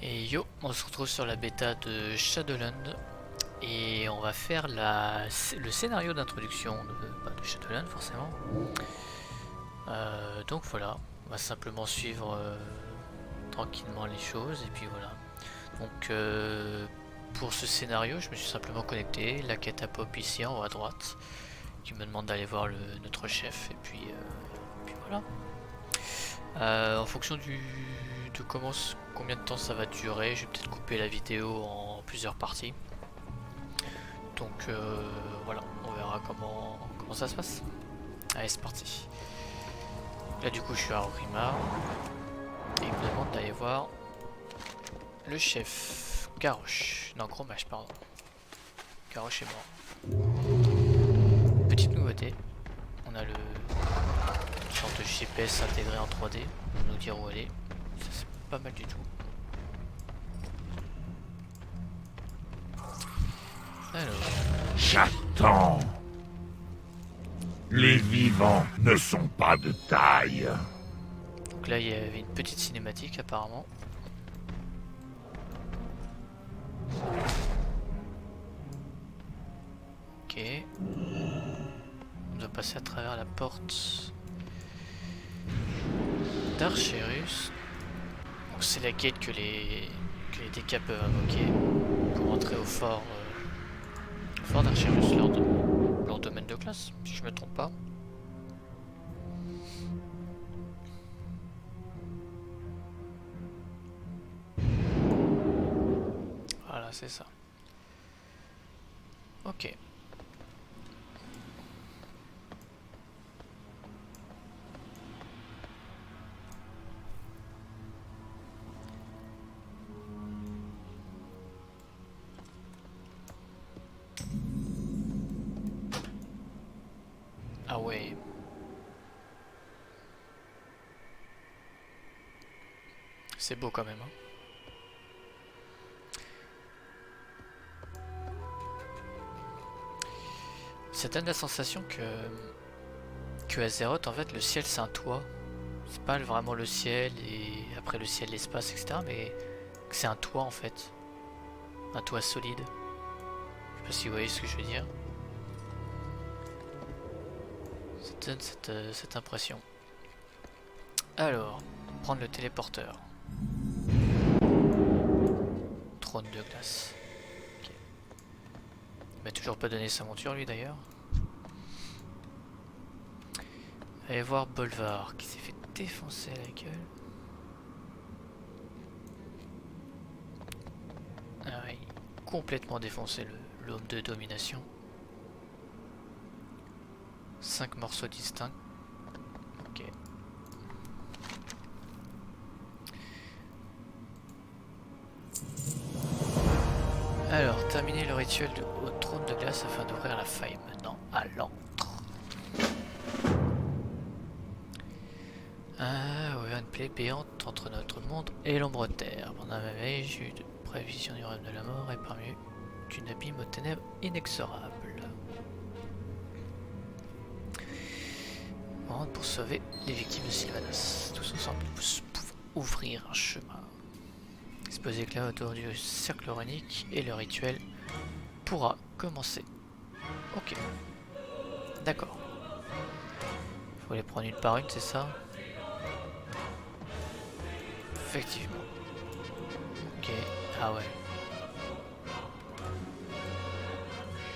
Et yo, on se retrouve sur la bêta de Shadowland et on va faire le scénario d'introduction de Shadowland forcément. Donc voilà, on va simplement suivre tranquillement les choses et puis voilà. Donc pour ce scénario, je me suis simplement connecté, la quête à pop ici en haut à droite qui me demande d'aller voir notre chef et puis voilà. En fonction de combien de temps ça va durer, je vais peut-être couper la vidéo en plusieurs parties. Donc voilà, on verra comment ça se passe. Allez, c'est parti. Là du coup je suis à Orgrimmar et il me demande d'aller voir le chef Garrosh. Non, Grommash, pardon. Garrosh est mort. Petite nouveauté, on a une sorte de GPS intégré en 3D pour nous dire où aller. Ça c'est pas mal du tout. Alors. J'attends. Les vivants ne sont pas de taille. Donc là il y avait une petite cinématique apparemment. Ok. On doit passer à travers la porte d'Archerus. Donc c'est la quête que les DK peuvent invoquer pour entrer au fort d'Archerus, leur domaine de classe, si je me trompe pas. Voilà, c'est ça. Ok. Ah ouais. C'est beau quand même, hein. Ça donne la sensation que Azeroth, en fait, le ciel c'est un toit. C'est pas vraiment le ciel et après le ciel, l'espace, etc. Mais que c'est un toit en fait. Un toit solide. Je sais pas si vous voyez ce que je veux dire. Ça donne cette impression. Alors, prendre le téléporteur. Trône de glace. Okay. Il m'a toujours pas donné sa monture lui d'ailleurs. Allez voir Bolvar qui s'est fait défoncer la gueule. Ah ouais, complètement défoncé l'homme de domination. 5 morceaux distincts. Ok. Alors, terminer le rituel au trône de glace afin d'ouvrir la faille. Maintenant, à l'antre. Ah, ouais, une plaie béante entre notre monde et l'ombre terre. Pendant ma veille, j'ai eu de prévisions du royaume de la mort et parmi une abîme aux ténèbres inexorables. On rentre pour sauver les victimes de Sylvanas. Tous ensemble, nous pouvons ouvrir un chemin. Exposez éclat autour du cercle runique et le rituel pourra commencer. Ok. D'accord. Faut les prendre une par une, c'est ça? Effectivement. Ok. Ah ouais.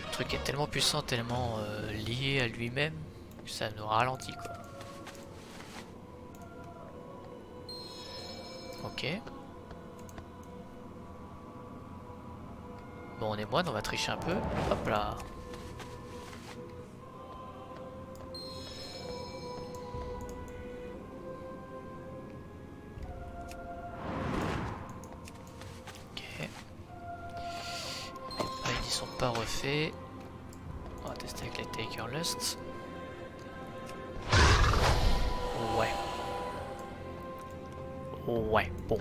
Le truc est tellement puissant, tellement lié à lui-même que ça nous ralentit quoi. Ok. Bon, on est moine, on va tricher un peu. Hop là. Ok. Les pailles sont pas refaits. On va tester avec les Taker Lust. Ouais. Ouais, bon.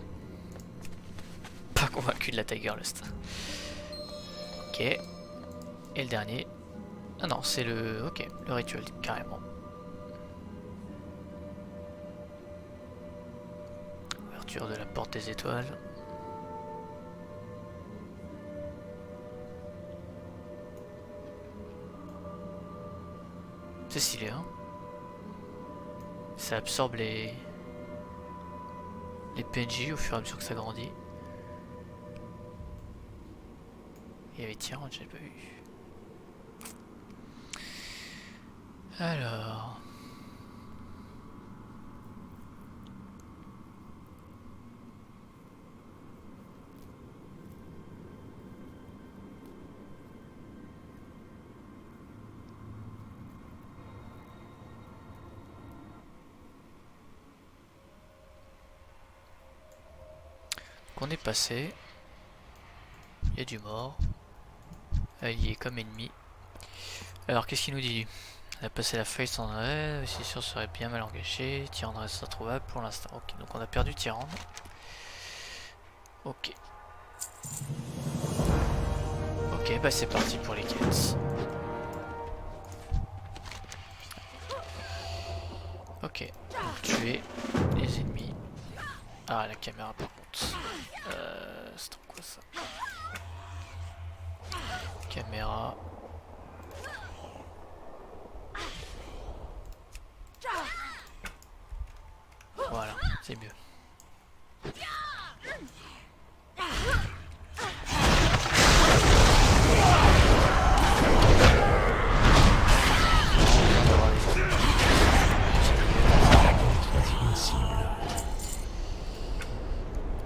Pas convaincu de la Tiger Lust. Ok. Et le dernier. Ah non, c'est le... Ok, le rituel, carrément. Ouverture de la porte des étoiles. C'est stylé, hein. Ça absorbe les PNJ au fur et à mesure que ça grandit. Il y avait Tyrande, j'ai pas vu. Alors... on est passé. Il y a du mort. Allié comme ennemi. Alors qu'est-ce qu'il nous dit? On a passé la feuille sans arrêt, c'est sûr serait bien mal engagé. Tyrande reste introuvable pour l'instant. Ok, donc on a perdu Tyrande. Ok. Ok, bah c'est parti pour les quêtes. Ok, donc tuer les ennemis. Ah, la caméra par contre. C'est trop quoi ça? Caméra. Voilà, c'est mieux.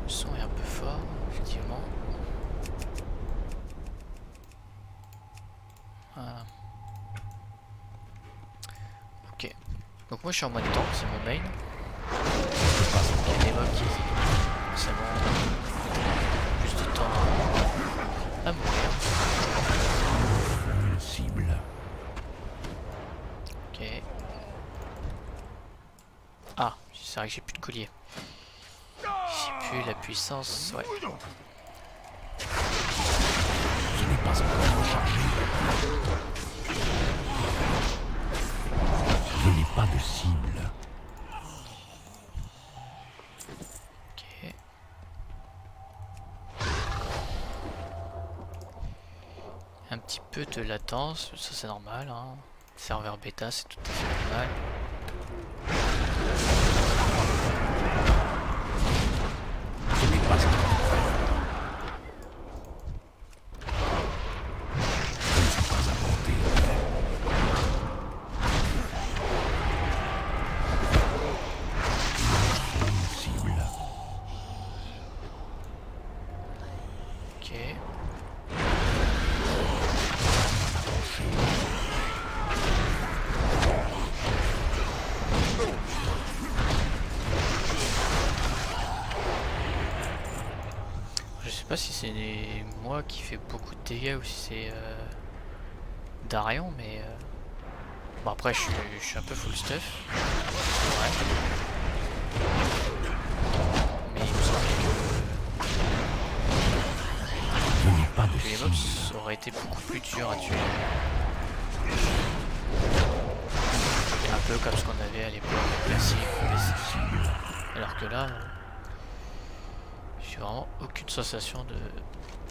Le son est un peu fort, effectivement. Voilà. Ok. Donc moi je suis en mode tank, c'est mon main. Il y a des mobs qui forcément plus de temps à mourir. Cible. Ok. Ah, c'est vrai que j'ai plus de collier. J'ai plus la puissance, ouais. Ce n'est pas encore chargé. Je n'ai pas de cible. Ok. Un petit peu de latence, ça c'est normal, hein. Serveur bêta, c'est tout à fait normal. Ce n'est pas encore. Je ne suis pas à portée. Une cible. Ok. Je sais pas si c'est moi qui fais beaucoup de dégâts ou si c'est Darion, mais bon après je suis un peu full stuff. Ouais. Mais il me semble Je n'ai pas de que les mobs cible. auraient été beaucoup plus durs à tuer. Un peu comme ce qu'on avait à l'époque classique. Alors que là, j'ai vraiment aucune sensation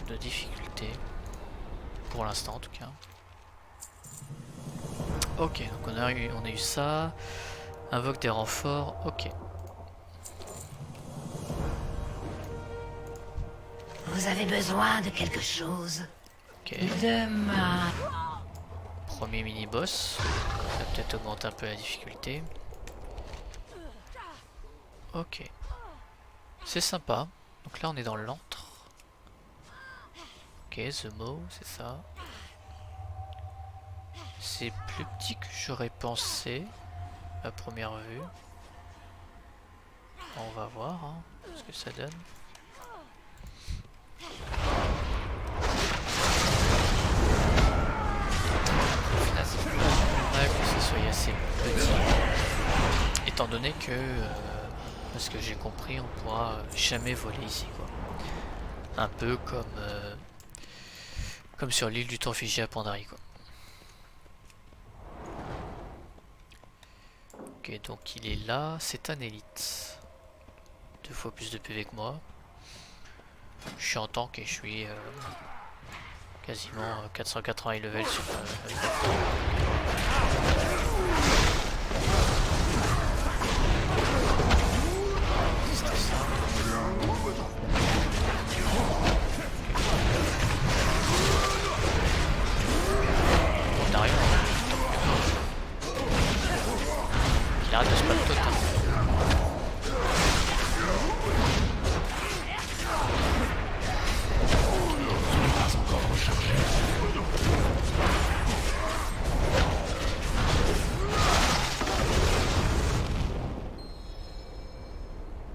de difficulté. Pour l'instant en tout cas. Ok, donc on a eu ça. Invoque des renforts, ok. Vous avez besoin de quelque chose? Ok. Demain. Premier mini-boss. Ça va peut-être augmenter un peu la difficulté. Ok. C'est sympa. Donc là on est dans l'antre. Ok, The Maw, c'est ça. C'est plus petit que j'aurais pensé à première vue. On va voir hein, ce que ça donne. Là, c'est normal que ce soit assez petit. Étant donné que, parce que j'ai compris, on pourra jamais voler ici, quoi. Un peu comme sur l'île du temps figé à Pandarie, quoi. Ok, donc il est là, c'est un élite. 2 fois plus de PV que moi. Je suis en tank et je suis quasiment 480 level sur c'était ça. On arrive. Il arrête de se battre tout.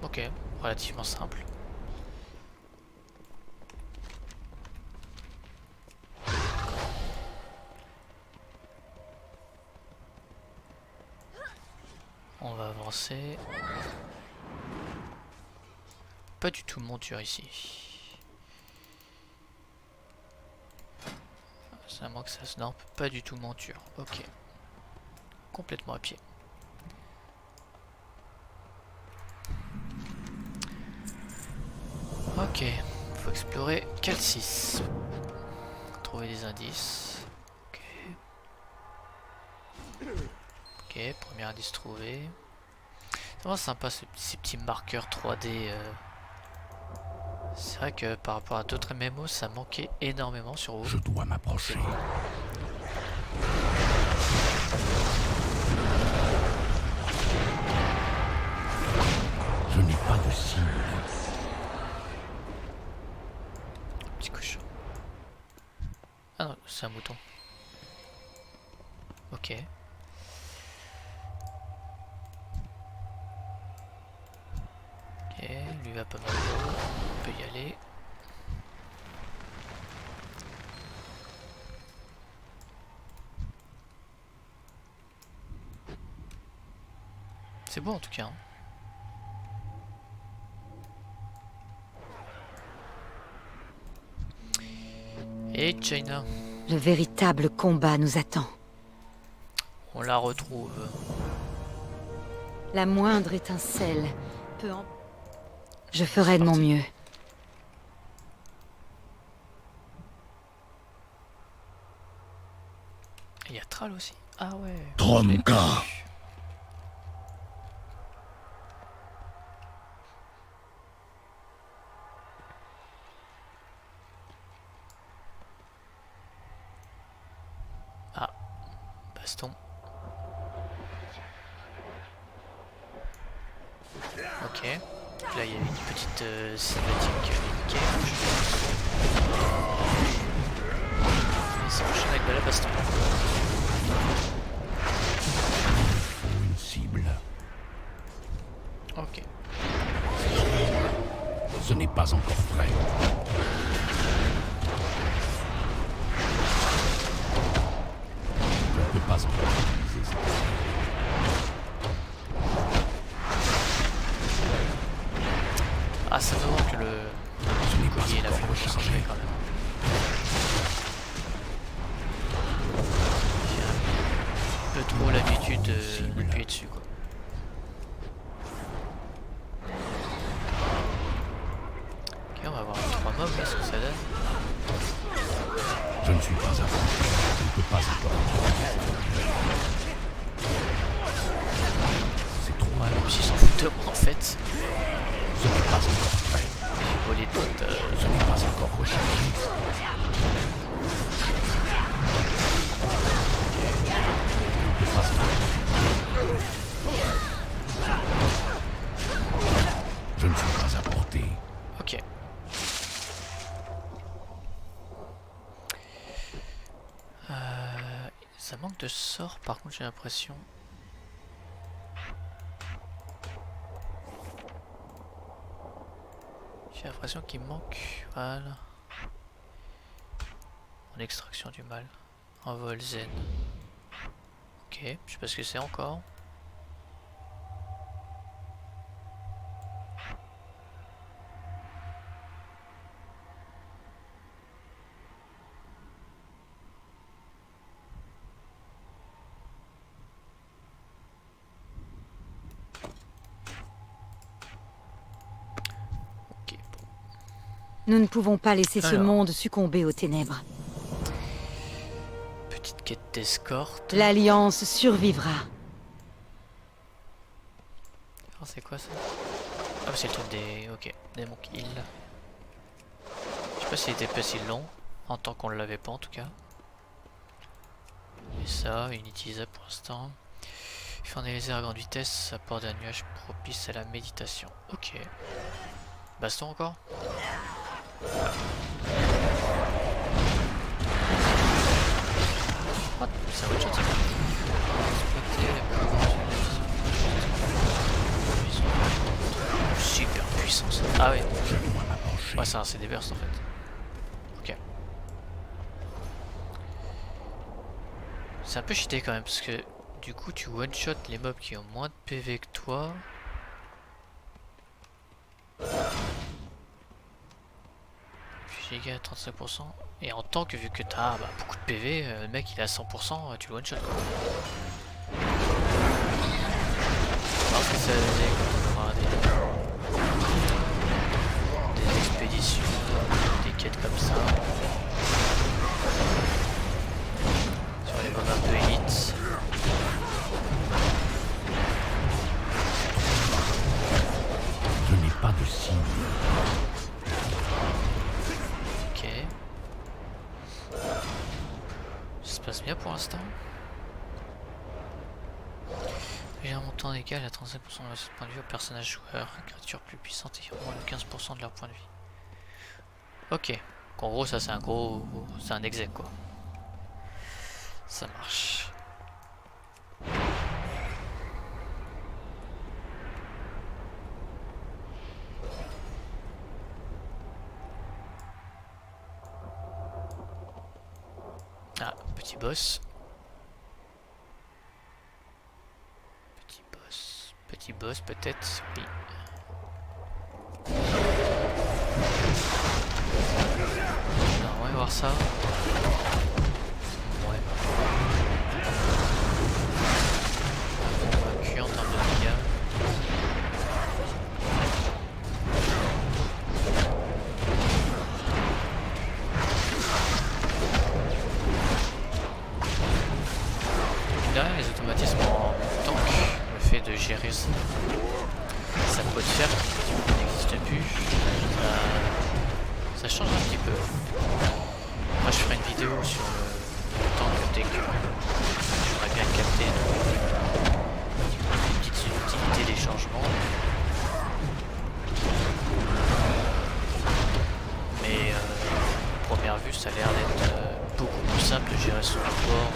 Ok, relativement simple. On va avancer. Pas du tout monture ici. Ça manque ça se norme, pas du tout monture. Ok. Complètement à pied. Ok, faut explorer Cal 6. Trouver des indices. Ok. Ok, premier indice trouvé. C'est vraiment sympa ces petits marqueurs 3D. C'est vrai que par rapport à d'autres MMO, ça manquait énormément sur WoW. Je dois m'approcher. Je n'ai pas de cible. Petit cochon. Ah non, c'est un mouton. Ok. Ok, lui va pas mal haut. On peut y aller. C'est beau en tout cas. Hein. Et China. Le véritable combat nous attend. On la retrouve. La moindre étincelle peut en... Je ferai de mon mieux. Il y a Thrall aussi. Ah ouais. Tromka. Ah, baston. Ok. Là il y a une petite cinématique nickel. Et ça enchaîne avec de la baston. Une cible. Ok. Ce n'est pas encore prêt. Je ne peux pas encore utiliser ça. Ah, ça me manque le collier et la flèche rechargé quand même. J'ai un peu trop l'habitude d'appuyer dessus quoi. Ok, on va voir 3 mobs, qu'est-ce que ça donne? Je ne suis pas avancé. Je ne peux pas encore. C'est trop. Ouais, même s'ils s'en foutent de moi en fait. Ce n'est pas encore prêt. J'ai volé d'autres. Ce n'est pas encore rechargé. Je ne peux pas encore. Je ne suis pas à portée. Ok. Ça manque de sorts par contre j'ai l'impression. J'ai l'impression qu'il manque. Voilà. En extraction du mal. En vol zen. Ok, je sais pas ce que c'est encore. Nous ne pouvons pas laisser ce Alors. monde succomber aux ténèbres. quête d'escorte. L'Alliance survivra. Alors c'est quoi ça? Ah bah, c'est le truc des... Ok, des Monk Hill. Je sais pas s'il était pas si long, en tant qu'on l'avait pas en tout cas. Et ça, inutilisable pour l'instant. Faire des lasers à grande vitesse, apporte un nuage propice à la méditation. Ok. Baston encore? What? C'est un autre shot ça. Exploiter la super puissance. Ah ouais. Je dois m'approcher. Ouais, c'est des bursts en fait. Ok. C'est un peu cheaté quand même parce que du coup tu one shot les mobs qui ont moins de PV que toi. Puis dégâts à 35%. Et en tant que vu que t'as beaucoup de PV, le mec il est à 100%, tu le one shot quoi. Alors que ça donne quand on aura des expéditions, des quêtes comme ça. Sur les mobs un peu élites. Je n'ai pas de signe. Ok. Ça se passe bien pour l'instant. J'ai un montant égal à 35% de la point de vue au personnage joueur, créature plus puissante et moins de 15% de leur point de vie. Ok. En gros ça c'est un gros... c'est un exec quoi. Ça marche. Ah, petit boss. Petit boss peut-être, oui. Alors, on va voir ça. Ouais. Convaincu en termes de dégâts. Derrière les automatismes en tank, le fait de gérer sa peau de fer qui n'existe plus, ça change un petit peu. Moi je ferai une vidéo sur le tank dès que j'aurais bien capté les petites utilités des changements. Mais à première vue ça a l'air d'être beaucoup plus simple de gérer son rapport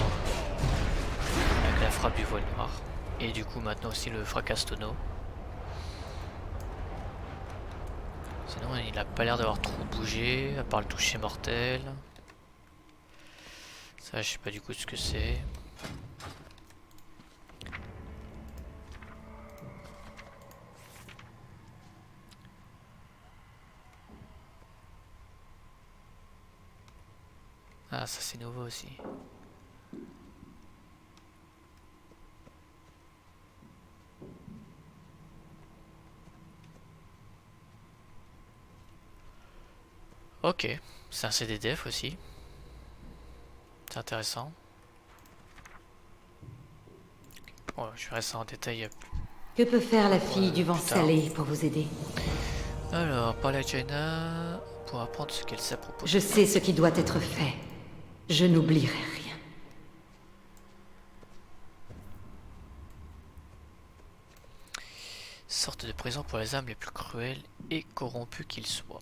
avec la frappe du voile noir. Et du coup maintenant aussi le fracastono. Sinon il a pas l'air d'avoir trop bougé, à part le toucher mortel. Ça je sais pas du coup ce que c'est. Ah ça c'est nouveau aussi. Ok, c'est un CDDF aussi. C'est intéressant. Bon, je verrai ça en détail. Que peut faire la fille du vent plus tard. salé pour vous aider? Alors, parler à Jaina pour apprendre ce qu'elle sait à propos. Je sais ce qui doit être fait. Je n'oublierai rien. Sorte de prison pour les âmes les plus cruelles et corrompues qu'ils soient.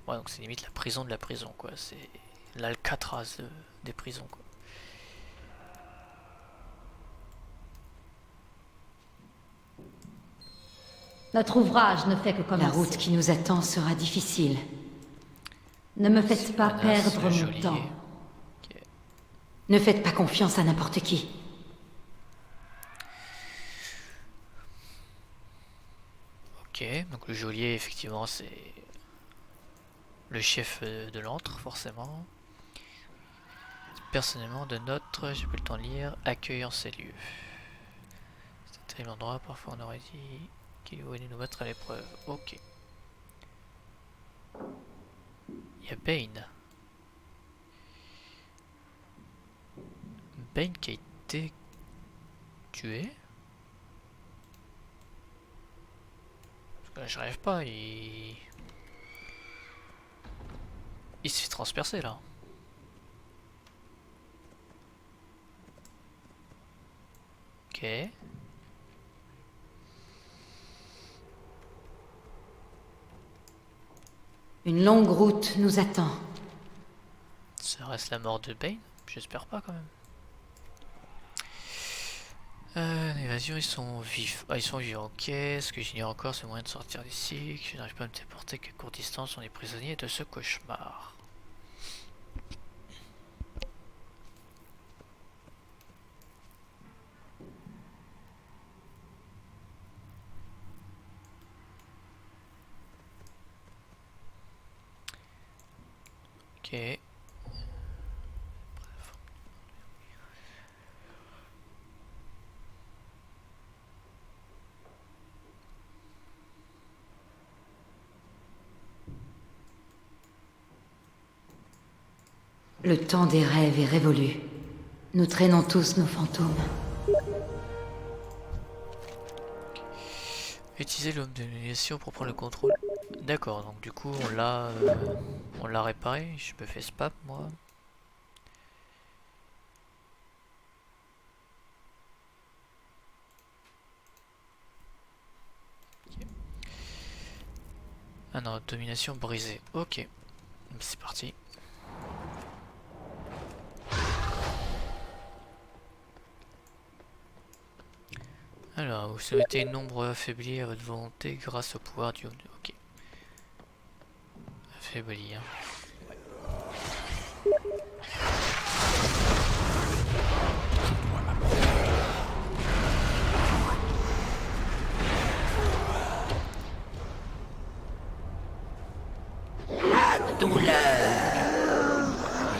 Ouais, donc c'est limite la prison de la prison, quoi. C'est l'Alcatraz des prisons, quoi. Notre ouvrage ne fait que commencer. La route qui nous attend sera difficile. Ne me faites pas perdre mon temps. Okay. Ne faites pas confiance à n'importe qui. Ok, donc le geôlier, effectivement, c'est le chef de l'antre, forcément. Personnellement, de notre, j'ai plus le temps de lire, accueil en ces lieux. C'est un terrible endroit, parfois on aurait dit qu'il voulait nous mettre à l'épreuve. Ok. Il y a Bane. Bane qui a été tué. Parce que là, j'arrive pas, il se fait transpercer là. Ok. Une longue route nous attend. Ça reste la mort de Bane? J'espère pas quand même. L'évasion, ils sont vifs. Ah, ils sont vivants, ok. Ce que j'ignore encore, c'est le moyen de sortir d'ici. Que je n'arrive pas à me déporter qu'à courte distance, on est prisonniers de ce cauchemar. Ok. Le temps des rêves est révolu. Nous traînons tous nos fantômes. Utiliser l'homme de négation pour prendre le contrôle. D'accord, donc du coup on l'a réparé. Je me fais spam moi. Okay. Ah non, domination brisée. Ok, c'est parti. Alors, vous souhaitez une ombre affaiblie à votre volonté grâce au pouvoir du homme. Ok. Affaiblir. La douleur,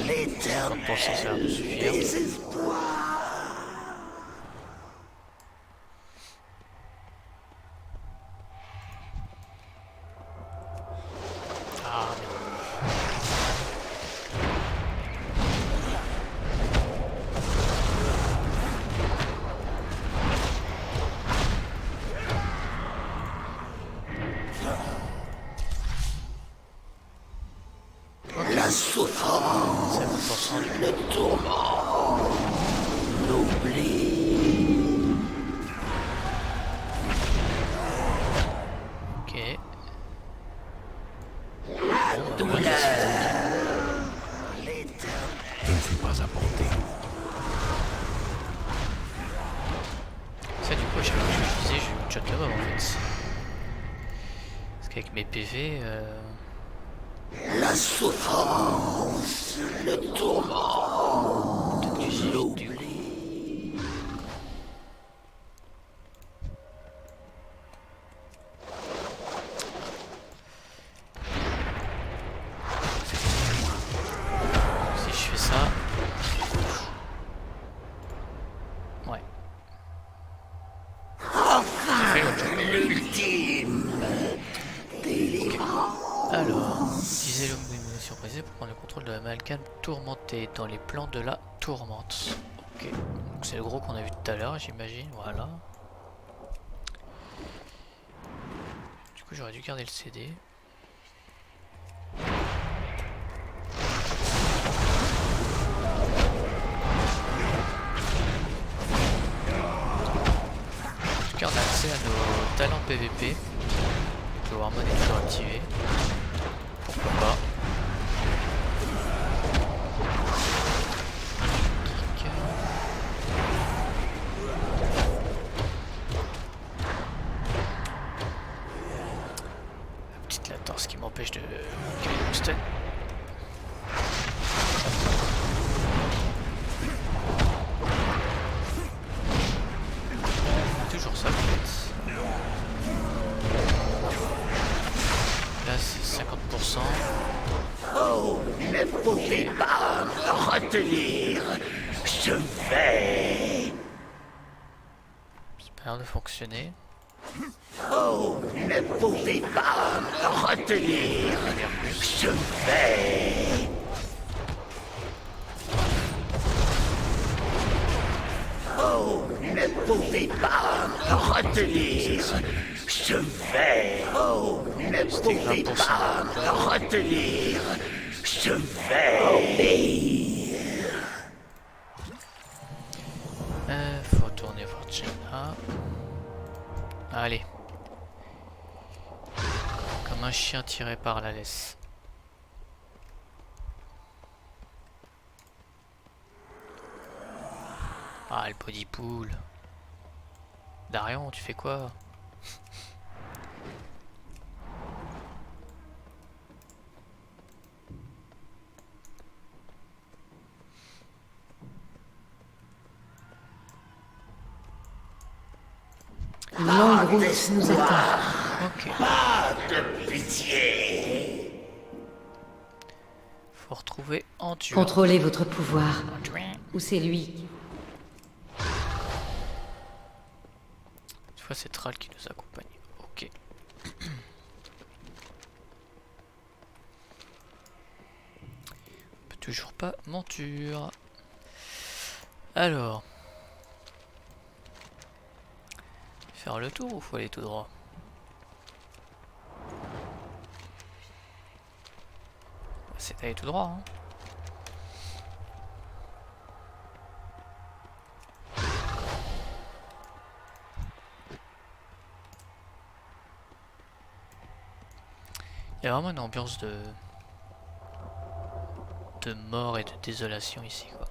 l'éternel 30% ça a l'air de suffire. désespoir. Ah, La souffrance, 50% du coup. le tourment, l'oubli. Ok. La douleur, Je ne suis pas à portée. Ça du coup, à chaque fois que je l'utilisais, je une shot là-bas en fait. Parce qu'avec mes PV, la souffrance, le tourment, peut-être que j'y évite du coup. l'oubli. Si je fais ça... Ouais. J'ai fait l'autre job. L'ultime délivrance. Alors, utiliser l'illumination brisée pour prendre le contrôle de l'amalgame tourmenté dans les plans de la tourmente. Ok, donc c'est le gros qu'on a vu tout à l'heure, j'imagine, voilà. Du coup, j'aurais dû garder le CD. En tout cas, on a accès à nos talents PVP. Le Warmon est toujours activé. Pourquoi pas. Kick. La petite latence qui m'empêche de caler mon stun. Toujours ça en fait. Là c'est 50%. Oh, ne pouvez pas me retenir. Je vais. Ça a l'air de fonctionner. Oh, ne pouvez pas me retenir. Je vais. Je vais. Oh, ne pouvez pas me retenir. Je vais. Faut retourner voir Jenna. Allez. Comme un chien tiré par la laisse. Ah, le body pool. Darion, tu fais quoi? Une longue route nous attend. Ok. Pas de pitié. Faut retrouver Andur. Contrôlez votre pouvoir. Ou c'est lui. Cette fois, c'est Thrall qui nous accompagne. Ok. On peut toujours pas monture. Alors. Faire le tour ou faut aller tout droit? C'est d'aller tout droit, hein. Il y a vraiment une ambiance de mort et de désolation ici, quoi.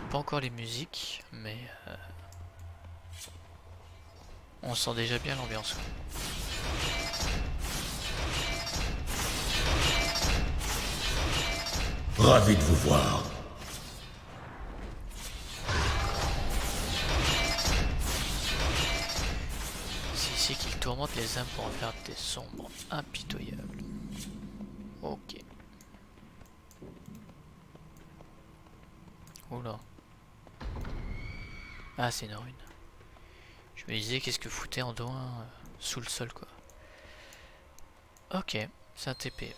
Pas encore les musiques, mais on sent déjà bien l'ambiance. Ravi de vous voir. C'est ici qu'il tourmente les âmes pour en faire des sombres impitoyables. Ok. Oula. Ah, c'est une ruine. Je me disais qu'est-ce que foutait Anduin sous le sol, quoi. Ok, c'est un TP.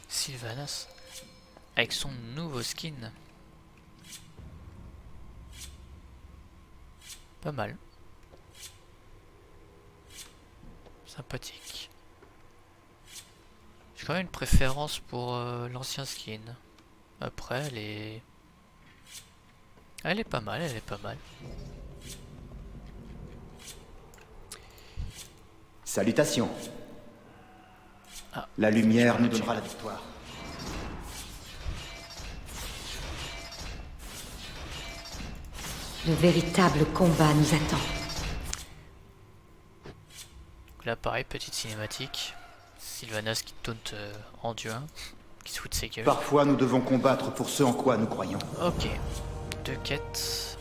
Sylvanas avec son nouveau skin. Pas mal. Sympathique. J'ai quand même une préférence pour l'ancien skin. Après, elle est pas mal, elle est pas mal. Salutations. Ah, la lumière nous donnera la victoire. Le véritable combat nous attend. Donc là, pareil, petite cinématique. Sylvanas qui taunt Anduin, qui se fout de ses gueules. Parfois, nous devons combattre pour ce en quoi nous croyons. Ok, 2 quêtes.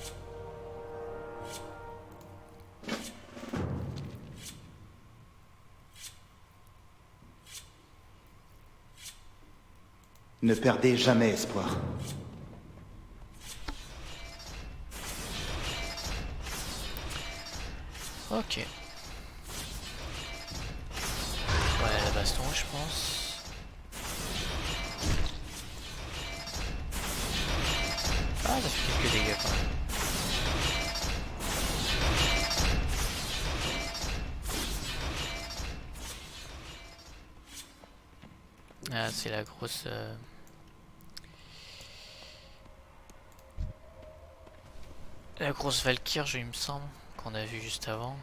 Ne perdez jamais espoir. Ok. Ouais, la baston, je pense. Ah, ça fait quelques dégâts quand même. Ah, c'est la grosse... La grosse Valkyrie, il me semble, qu'on a vu juste avant.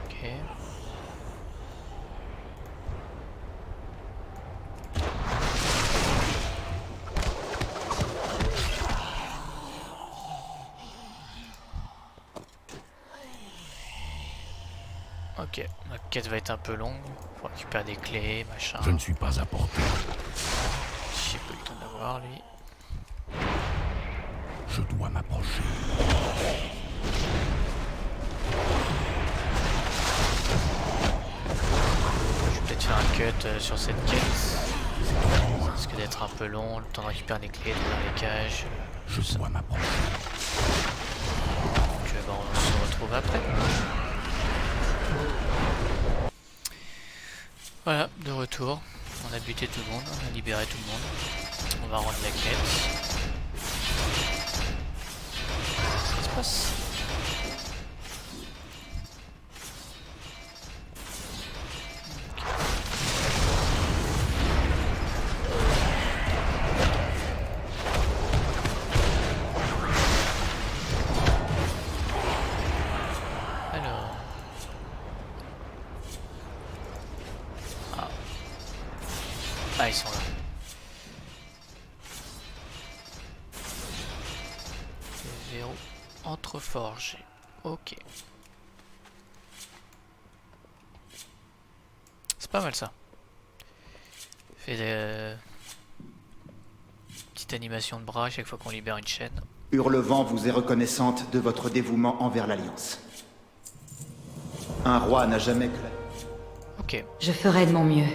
Ok. Ok, la quête va être un peu longue. Faut récupérer des clés, machin. Je ne suis pas à portée. J'ai pas eu le temps d'avoir lui. Je dois m'approcher. Je vais peut-être faire un cut sur cette quête. Ça risque d'être un peu long, le temps de récupérer les clés, d'ouvrir les cages. Je dois m'approcher. Donc bah, on se retrouve après. Voilà, de retour. On a buté tout le monde, on a libéré tout le monde. On va rendre la quête. Qu'est-ce qui se passe? Alors... Ah, ils sont là. Verrou entreforgé. Ok. C'est pas mal ça. Fait des petite animation de bras chaque fois qu'on libère une chaîne. Hurlevent vous est reconnaissante de votre dévouement envers l'Alliance. Un roi n'a jamais que la... Ok. Je ferai de mon mieux.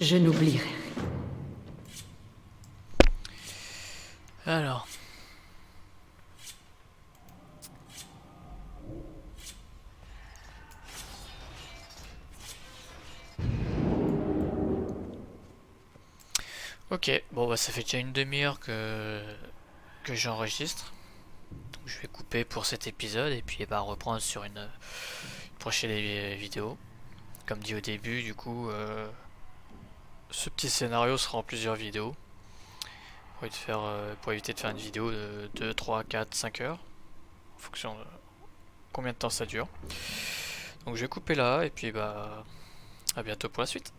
Je n'oublierai rien. Alors. Ok, bon bah ça fait déjà une demi-heure que j'enregistre. Donc je vais couper pour cet épisode et puis bah reprendre sur une prochaine vidéo. Comme dit au début, du coup, ce petit scénario sera en plusieurs vidéos. Pour éviter de faire une vidéo de 2, 3, 4, 5 heures. En fonction de combien de temps ça dure. Donc je vais couper là et puis bah à bientôt pour la suite.